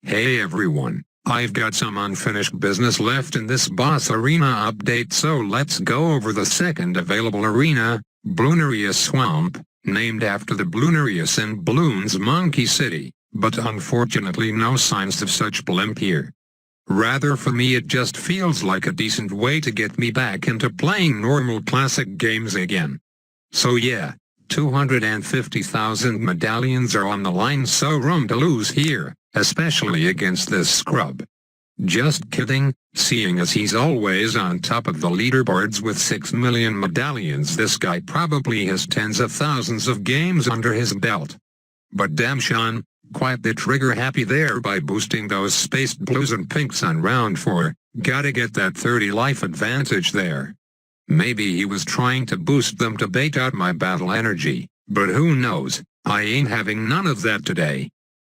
Hey everyone, I've got some unfinished business left in this boss arena update, so let's go over the second available arena, Bloonarius Swamp, named after the Bloonarius in Bloons Monkey City, but unfortunately no signs of such blimp here. Rather, for me it just feels like a decent way to get me back into playing normal classic games again. So yeah, 250,000 medallions are on the line, so room to lose here, especially against this scrub. Just kidding, seeing as he's always on top of the leaderboards with 6 million medallions, this guy probably has tens of thousands of games under his belt. But damn Sean, quite the trigger happy there by boosting those spaced blues and pinks on round 4, gotta get that 30 life advantage there. Maybe he was trying to boost them to bait out my battle energy, but who knows, I ain't having none of that today.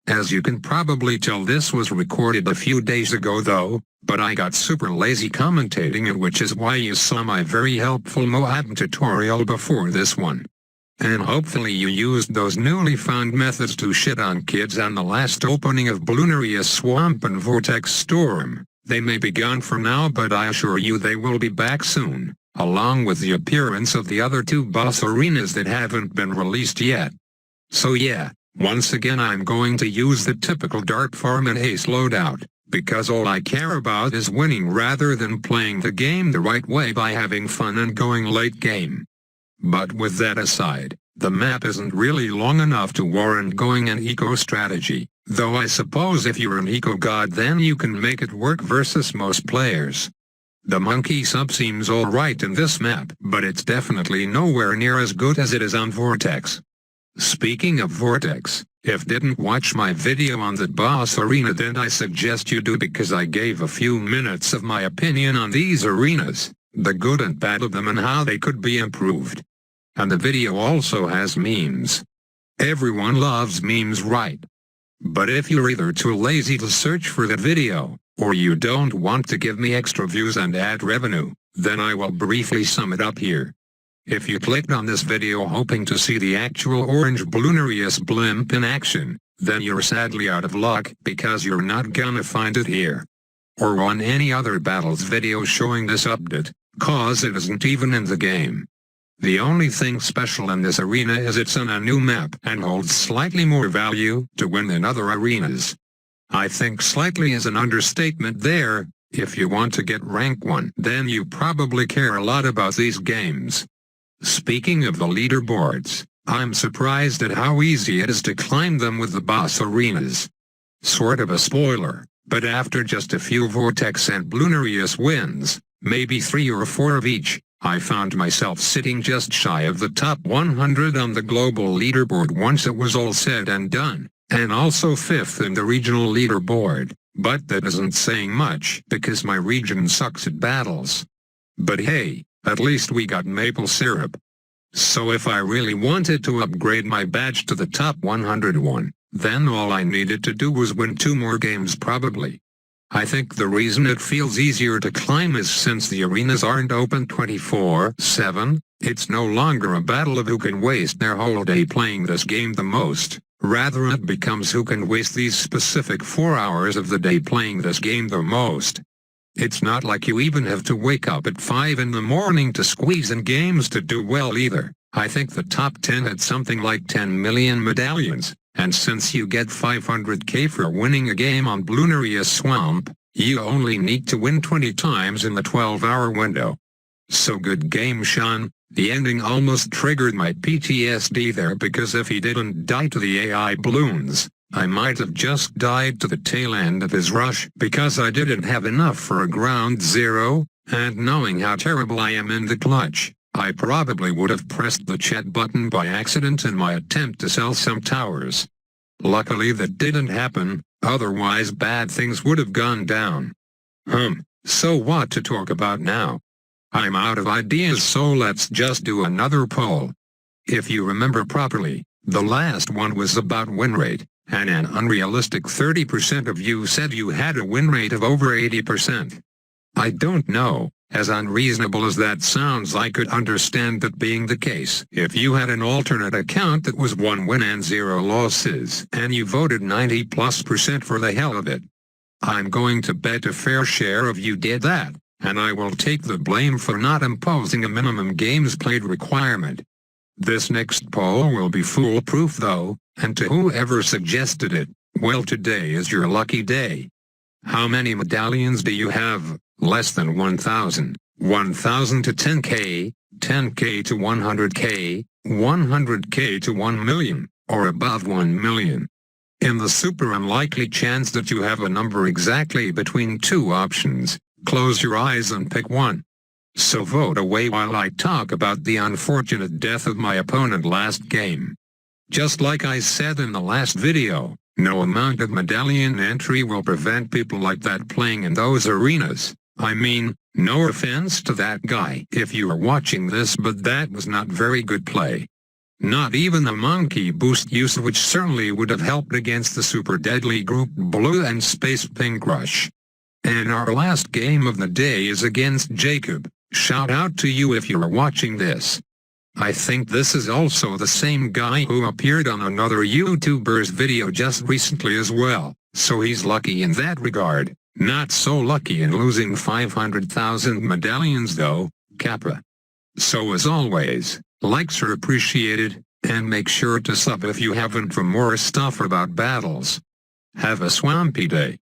As you can probably tell, this was recorded a few days ago though, but I got super lazy commentating it, which is why you saw my very helpful Moab tutorial before this one. And hopefully you used those newly found methods to shit on kids on the last opening of Bloonarius Swamp and Vortex Storm. They may be gone for now, but I assure you they will be back soon, along with the appearance of the other 2 boss arenas that haven't been released yet. So yeah, once again I'm going to use the typical dart farm and ace loadout, because all I care about is winning rather than playing the game the right way by having fun and going late game. But with that aside, the map isn't really long enough to warrant going an eco strategy, though I suppose if you're an eco god then you can make it work versus most players. The monkey sub seems alright in this map, but it's definitely nowhere near as good as it is on Vortex. Speaking of Vortex, if didn't watch my video on the boss arena, then I suggest you do, because I gave a few minutes of my opinion on these arenas, the good and bad of them and how they could be improved. And the video also has memes. Everyone loves memes, right? But if you're either too lazy to search for the video, or you don't want to give me extra views and ad revenue, then I will briefly sum it up here. If you clicked on this video hoping to see the actual orange Bloonarius blimp in action, then you're sadly out of luck, because you're not gonna find it here. Or on any other battles video showing this update, cause it isn't even in the game. The only thing special in this arena is it's on a new map and holds slightly more value to win than other arenas. I think slightly is an understatement there. If you want to get rank 1, then you probably care a lot about these games. Speaking of the leaderboards, I'm surprised at how easy it is to climb them with the boss arenas. Sort of a spoiler, but after just a few Vortex and Bloonarius wins, maybe 3 or 4 of each, I found myself sitting just shy of the top 100 on the global leaderboard once it was all said and done, and also 5th in the regional leaderboard, but that isn't saying much because my region sucks at battles. But hey, at least we got maple syrup. So if I really wanted to upgrade my badge to the top 101, then all I needed to do was win 2 more games probably. I think the reason it feels easier to climb is since the arenas aren't open 24/7, it's no longer a battle of who can waste their whole day playing this game the most, rather it becomes who can waste these specific 4 hours of the day playing this game the most. It's not like you even have to wake up at 5 in the morning to squeeze in games to do well either. I think the top 10 had something like 10 million medallions, and since you get 500k for winning a game on Bloonarius Swamp, you only need to win 20 times in the 12-hour window. So good game Sean. The ending almost triggered my PTSD there, because if he didn't die to the AI balloons, I might have just died to the tail end of his rush because I didn't have enough for a ground 0, and knowing how terrible I am in the clutch, I probably would have pressed the chat button by accident in my attempt to sell some towers. Luckily that didn't happen, otherwise bad things would have gone down. So what to talk about now? I'm out of ideas, so let's just do another poll. If you remember properly, the last one was about win rate, and an unrealistic 30% of you said you had a win rate of over 80%. I don't know, As unreasonable as that sounds, I could understand that being the case if you had an alternate account that was 1 win and 0 losses, and you voted 90+% for the hell of it. I'm going to bet a fair share of you did that, and I will take the blame for not imposing a minimum games played requirement. This next poll will be foolproof though, and to whoever suggested it, well, today is your lucky day. How many medallions do you have? Less than 1,000, 1,000 to 10k, 10k to 100k, 100k to 1 million, or above 1 million. In the super unlikely chance that you have a number exactly between two options, close your eyes and pick one. So vote away while I talk about the unfortunate death of my opponent last game. Just like I said in the last video, no amount of medallion entry will prevent people like that playing in those arenas. I mean, no offense to that guy if you are watching this, but that was not very good play. Not even the monkey boost use, which certainly would have helped against the super deadly group Blue and Space Pink Rush. And our last game of the day is against Jacob. Shout out to you if you are watching this. I think this is also the same guy who appeared on another YouTuber's video just recently as well, so he's lucky in that regard. Not so lucky in losing 500,000 medallions though, Kappa. So as always, likes are appreciated, and make sure to sub if you haven't for more stuff about battles. Have a swampy day.